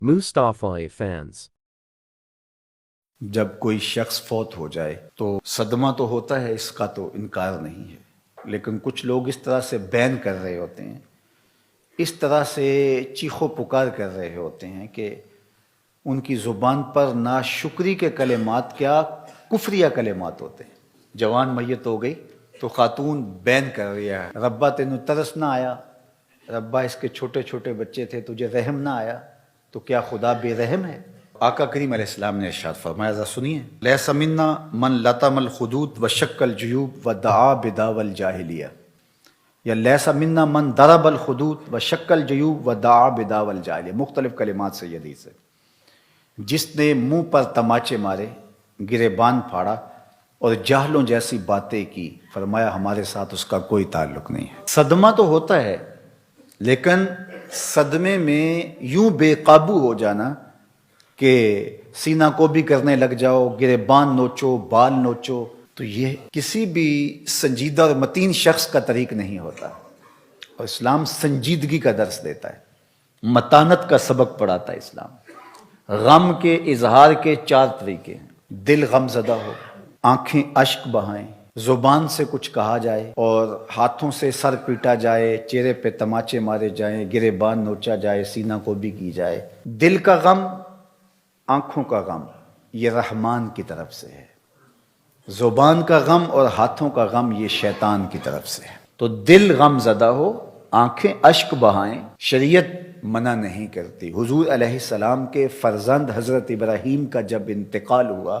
Mustafa fans. جب کوئی شخص فوت ہو جائے تو صدمہ تو ہوتا ہے، اس کا تو انکار نہیں ہے، لیکن کچھ لوگ اس طرح سے بین کر رہے ہوتے ہیں، اس طرح سے چیخ و پکار کر رہے ہوتے ہیں کہ ان کی زبان پر ناشکری کے کلمات کیا کفریہ کلمات ہوتے ہیں۔ جوان میت ہو گئی تو خاتون بین کر رہی ہے، ربا تینوں ترس نہ آیا، ربا اس کے چھوٹے چھوٹے بچے تھے تجھے رحم نہ آیا، تو کیا خدا بے رحم ہے؟ آقا کریم علیہ السلام نے ارشاد فرمایا، ذرا سنیے، لیس منا من لطم الخدود وشق الجیوب ودعا بدعوی الجاہلیہ، یا لیس منا من ضرب الخدود وشق الجیوب ودعا بدعوی الجاہلیہ، مختلف کلمات سے یہ حدیث ہے۔ جس نے منہ پر تماچے مارے، گریبان پھاڑا اور جاہلوں جیسی باتیں کی، فرمایا ہمارے ساتھ اس کا کوئی تعلق نہیں ہے۔ صدمہ تو ہوتا ہے، لیکن صدمے میں یوں بے قابو ہو جانا کہ سینہ کو بھی کرنے لگ جاؤ، گریبان نوچو، بال نوچو، تو یہ کسی بھی سنجیدہ اور متین شخص کا طریق نہیں ہوتا، اور اسلام سنجیدگی کا درس دیتا ہے، متانت کا سبق پڑھاتا ہے اسلام۔ غم کے اظہار کے 4 طریقے ہیں، دل غم زدہ ہو، آنکھیں اشک بہائیں، زبان سے کچھ کہا جائے اور ہاتھوں سے سر پیٹا جائے، چہرے پہ تماچے مارے جائیں، گریبان نوچا جائے، سینہ کو بھی کی جائے۔ دل کا غم، آنکھوں کا غم، یہ رحمان کی طرف سے ہے، زبان کا غم اور ہاتھوں کا غم یہ شیطان کی طرف سے ہے۔ تو دل غم زدہ ہو، آنکھیں اشک بہائیں، شریعت منع نہیں کرتی۔ حضور علیہ السلام کے فرزند حضرت ابراہیم کا جب انتقال ہوا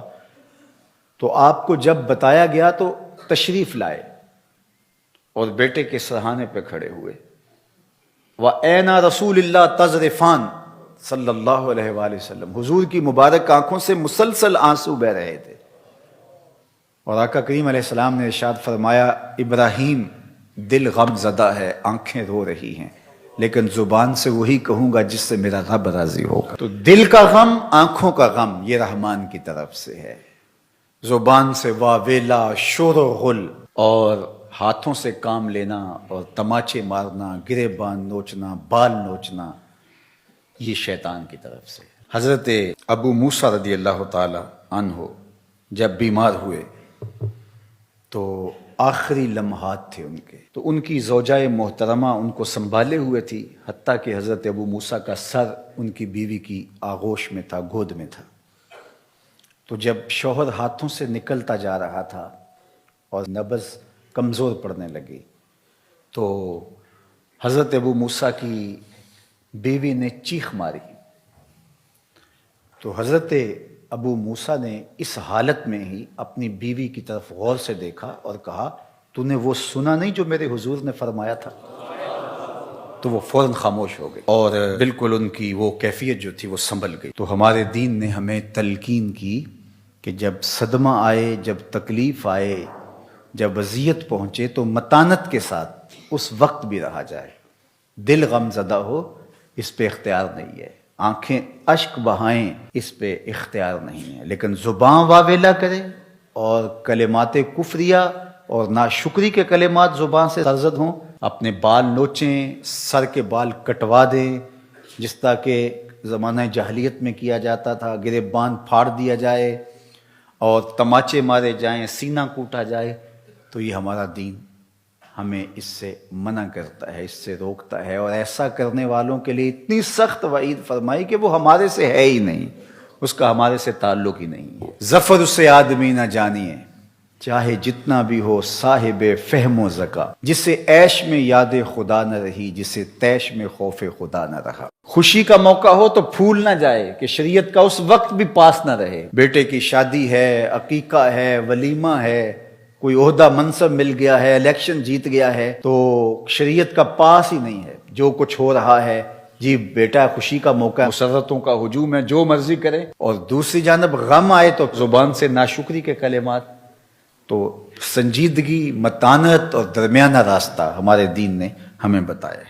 تو آپ کو جب بتایا گیا تو تشریف لائے اور بیٹے کے سرہانے پہ کھڑے ہوئے، وَأَيْنَ رَسُولِ اللَّهِ تَذْرِفَانِ صلی اللہ علیہ وآلہ وسلم، حضور کی مبارک آنکھوں سے مسلسل آنسو بہ رہے تھے، اور آقا کریم علیہ السلام نے ارشاد فرمایا، ابراہیم دل غم زدہ ہے، آنکھیں رو رہی ہیں، لیکن زبان سے وہی کہوں گا جس سے میرا رب راضی ہوگا۔ تو دل کا غم، آنکھوں کا غم یہ رحمان کی طرف سے ہے، زبان سے واہ ویلا، شور و غل، اور ہاتھوں سے کام لینا اور تماچے مارنا، گریبان نوچنا، بال نوچنا، یہ شیطان کی طرف سے۔ حضرت ابو موسیٰ رضی اللہ تعالی عنہ جب بیمار ہوئے تو آخری لمحات تھے ان کے، تو ان کی زوجہ محترمہ ان کو سنبھالے ہوئے تھی، حتیٰ کہ حضرت ابو موسیٰ کا سر ان کی بیوی کی آغوش میں تھا، گود میں تھا۔ تو جب شوہر ہاتھوں سے نکلتا جا رہا تھا اور نبض کمزور پڑنے لگی، تو حضرت ابو موسیٰ کی بیوی نے چیخ ماری، تو حضرت ابو موسیٰ نے اس حالت میں ہی اپنی بیوی کی طرف غور سے دیکھا اور کہا، تو نے وہ سنا نہیں جو میرے حضور نے فرمایا تھا؟ تو وہ فوراً خاموش ہو گئی، اور بالکل ان کی وہ کیفیت جو تھی وہ سنبھل گئی۔ تو ہمارے دین نے ہمیں تلقین کی کہ جب صدمہ آئے، جب تکلیف آئے، جب اذیت پہنچے تو متانت کے ساتھ اس وقت بھی رہا جائے۔ دل غم زدہ ہو، اس پہ اختیار نہیں ہے، آنکھیں اشک بہائیں، اس پہ اختیار نہیں ہے، لیکن زبان واویلا کرے اور کلمات کفریہ اور ناشکری کے کلمات زبان سے سرزد ہوں، اپنے بال نوچیں، سر کے بال کٹوا دیں جس طرح کہ زمانہ جاہلیت میں کیا جاتا تھا، گریبان پھاڑ دیا جائے اور تماچے مارے جائیں، سینہ کوٹا جائے، تو یہ ہمارا دین ہمیں اس سے منع کرتا ہے، اس سے روکتا ہے، اور ایسا کرنے والوں کے لیے اتنی سخت وعید فرمائی کہ وہ ہمارے سے ہے ہی نہیں، اس کا ہمارے سے تعلق ہی نہیں ہے۔ ظفر اسے آدمی نہ جانیے، چاہے جتنا بھی ہو صاحب فہم و ذکا، جسے عیش میں یاد خدا نہ رہی، جسے تیش میں خوف خدا نہ رہا۔ خوشی کا موقع ہو تو پھول نہ جائے کہ شریعت کا اس وقت بھی پاس نہ رہے، بیٹے کی شادی ہے، عقیقہ ہے، ولیمہ ہے، کوئی عہدہ منصب مل گیا ہے، الیکشن جیت گیا ہے، تو شریعت کا پاس ہی نہیں ہے، جو کچھ ہو رہا ہے، جی بیٹا خوشی کا موقع ہے، مسرتوں کا ہجوم ہے، جو مرضی کرے، اور دوسری جانب غم آئے تو زبان سے ناشکری کے کلمات۔ تو سنجیدگی، متانت اور درمیانہ راستہ ہمارے دین نے ہمیں بتایا ہے۔